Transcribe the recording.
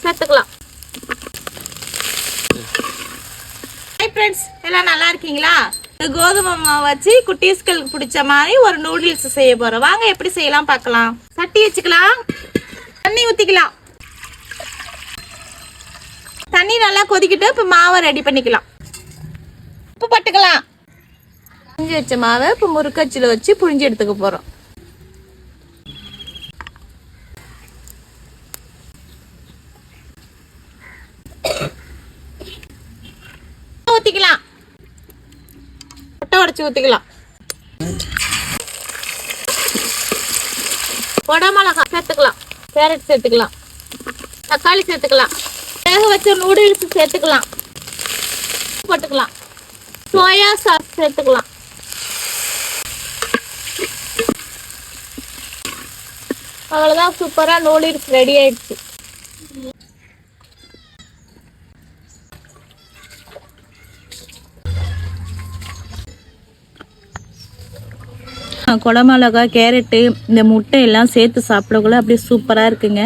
சேர்த்துக்கலாம். Hi friends, எல்லாம் நல்லா இருக்கீங்களா? கோதுமை மாவு வச்சு குட்டீஸ்களுக்கு பிடிச்ச மாதிரி ஒரு நூடுல்ஸ் செய்ய போறோம். வாங்க எப்படி செய்யலாம் பார்க்கலாம். சட்டி வச்சுக்கலாம், தண்ணி ஊற்றிக்கலாம். தண்ணி நல்லா கொதிக்கிட்டு இப்போ மாவை ரெடி பண்ணிக்கலாம். உப்பு போட்டுக்கலாம். புழிஞ்சு வச்ச மாவை இப்போ முறுக்கச்சில வச்சு புழிஞ்சு எடுத்துக்க போறோம். ஊத்திக்கலாம், முட்டை உடைச்சு ஊத்திக்கலாம். கொடமிளகாய் சேர்த்துக்கலாம், கேரட் சேர்த்துக்கலாம், தக்காளி சேர்த்துக்கலாம், வேக வச்ச நூடுல்ஸ் சேர்த்துக்கலாம், போட்டுக்கலாம், சோயா சாஸ் சேர்த்துக்கலாம். அவ்வளவுதான், சூப்பரா நூடுல்ஸ் ரெடி ஆயிடுச்சு. குடமிளகாய், கேரட்டு, இந்த முட்டை எல்லாம் சேர்த்து சாப்பிடக்குள்ள அப்படியே சூப்பராக இருக்குங்க.